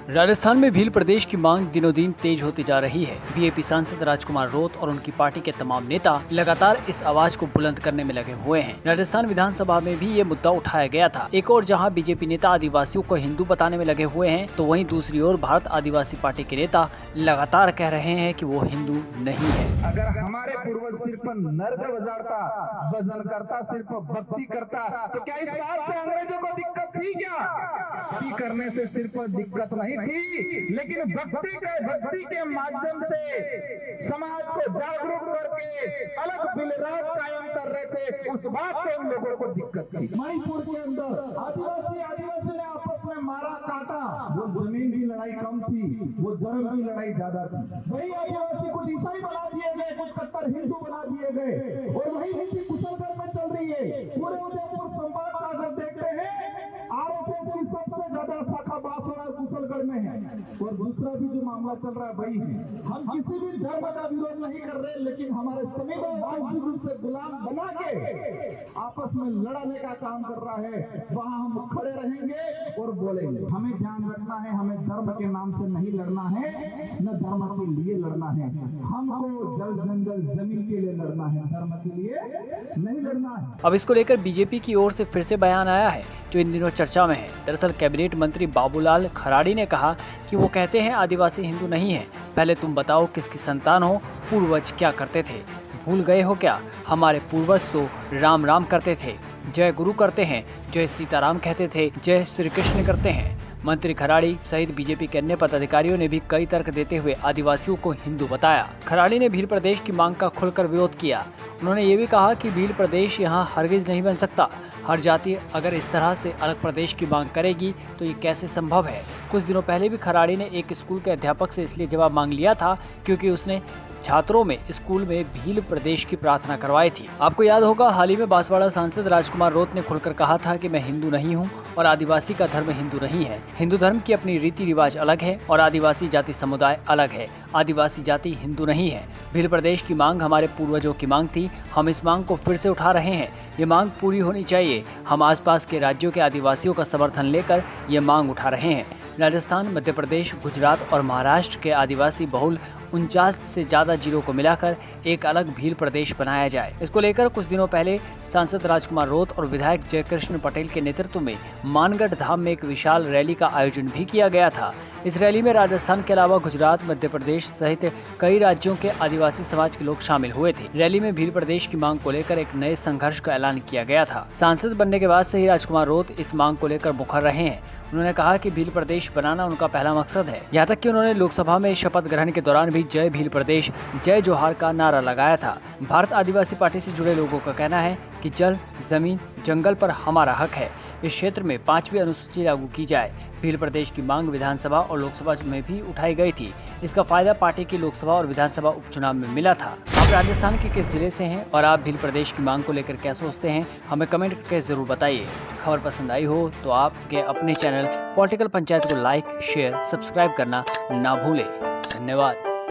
राजस्थान में भील प्रदेश की मांग दिनों दिन तेज होती जा रही है। बीजेपी सांसद राजकुमार रोत और उनकी पार्टी के तमाम नेता लगातार इस आवाज को बुलंद करने में लगे हुए हैं। राजस्थान विधानसभा में भी ये मुद्दा उठाया गया था। एक और जहां बीजेपी नेता आदिवासियों को हिंदू बताने में लगे हुए हैं, तो वहीं दूसरी ओर भारत आदिवासी पार्टी के नेता लगातार कह रहे हैं कि वो हिंदू नहीं है। अगर हमारे पूर्वज सिर्फ नर्क बजाता, भजन करता, सिर्फ भक्ति करता, तो क्या इस बात से अंग्रेजों को दिक्कत थी क्या? भक्ति करने से सिर्फ दिक्कत नहीं थी, लेकिन भक्ति के माध्यम से समाज को जागरूक करके अलग बिलराज कायम कर रहे थे, उस बात से उन लोगों को दिक्कत थी। मणिपुर के अंदर आदिवासी ने आपस में मारा काटा, वो जमीन की लड़ाई कम थी, वो धर्म की लड़ाई ज्यादा थी। वही आदिवासी कुछ ईसाई बना दिए गए, कुछ कट्टर हिंदू बना दिए गए, और वही नीति कुशलगढ़ में चल रही है। पूरे उदयपुर संभाग का अगर देखते हैं, आरएसएस की सबसे ज्यादा शाखा बांसवाड़ा और कुशलगढ़ में है। और दूसरा भी जो मामला चल रहा है वही है। हम किसी भी धर्म का विरोध नहीं कर रहे, लेकिन हमारे संविधान मानसिक रूप से गुलाम बना के आपस में लड़ाने का काम कर रहा है, वहां हम खड़े रहेंगे और बोलेंगे। हमें ध्यान रखना है, हमें धर्म के नाम से नहीं लड़ना है, न धर्म के लिए लड़ना है। हमको जल जंगल जमीन के लिए लड़ना है, धर्म के लिए नहीं लड़ना है। अब इसको लेकर बीजेपी की ओर से फिर से बयान आया है, जो इन दिनों चर्चा में है। दरअसल कैबिनेट मंत्री बाबूलाल खराड़ी ने कहा कि वो कहते हैं आदिवासी हिंदू नहीं है। पहले तुम बताओ किसकी संतान हो, पूर्वज क्या करते थे, भूल गए हो क्या? हमारे पूर्वज तो राम राम करते थे, जय गुरु करते हैं, जय सीताराम कहते थे, जय श्री कृष्ण करते हैं। मंत्री खराड़ी सहित बीजेपी के अन्य पदाधिकारियों ने भी कई तर्क देते हुए आदिवासियों को हिंदू बताया। खराड़ी ने भील प्रदेश की मांग का खुलकर विरोध किया। उन्होंने ये भी कहा कि भील प्रदेश यहाँ हरगिज नहीं बन सकता। हर जाति अगर इस तरह से अलग प्रदेश की मांग करेगी तो ये कैसे संभव है? कुछ दिनों पहले भी खराड़ी ने एक स्कूल के अध्यापक से इसलिए जवाब मांग लिया था क्योंकि उसने छात्रों में स्कूल में भील प्रदेश की प्रार्थना करवाई थी। आपको याद होगा, हाल ही में बांसवाड़ा सांसद राजकुमार रोत ने खुलकर कहा था कि मैं हिंदू नहीं हूं और आदिवासी का धर्म हिंदू नहीं है। हिंदू धर्म की अपनी रीति रिवाज अलग है और आदिवासी जाति समुदाय अलग है। आदिवासी जाति हिंदू नहीं है। भील प्रदेश की मांग हमारे पूर्वजों की मांग थी। हम इस मांग को फिर से उठा रहे हैं। ये मांग पूरी होनी चाहिए। हम आसपास के राज्यों के आदिवासियों का समर्थन लेकर ये मांग उठा रहे हैं। राजस्थान, मध्य प्रदेश, गुजरात और महाराष्ट्र के आदिवासी बहुल 49 से ज्यादा जिलों को मिलाकर एक अलग भील प्रदेश बनाया जाए। इसको लेकर कुछ दिनों पहले सांसद राजकुमार रोत और विधायक जयकृष्ण पटेल के नेतृत्व में मानगढ़ धाम में एक विशाल रैली का आयोजन भी किया गया था। इस रैली में राजस्थान के अलावा गुजरात, मध्य प्रदेश सहित कई राज्यों के आदिवासी समाज के लोग शामिल हुए थे। रैली में भील प्रदेश की मांग को लेकर एक नए संघर्ष का ऐलान किया गया था। सांसद बनने के बाद से ही राजकुमार रोत इस मांग को लेकर मुखर रहे हैं। उन्होंने कहा कि भील प्रदेश बनाना उनका पहला मकसद है। यहाँ तक कि उन्होंने लोकसभा में शपथ ग्रहण के दौरान भी जय भील प्रदेश, जय जोहार का नारा लगाया था। भारत आदिवासी पार्टी से जुड़े लोगों का कहना है कि जल, जमीन, जंगल पर हमारा हक है। इस क्षेत्र में 5वीं अनुसूची लागू की जाए। भील प्रदेश की मांग विधानसभा और लोकसभा में भी उठाई गई थी। इसका फायदा पार्टी की लोकसभा और विधानसभा उपचुनाव में मिला था। आप राजस्थान के किस जिले से हैं और आप भील प्रदेश की मांग को लेकर क्या सोचते हैं, हमें कमेंट करके जरूर बताइए। खबर पसंद आई हो तो आपके अपने चैनल पॉलिटिकल पंचायत को लाइक, शेयर, सब्सक्राइब करना ना भूलें। धन्यवाद।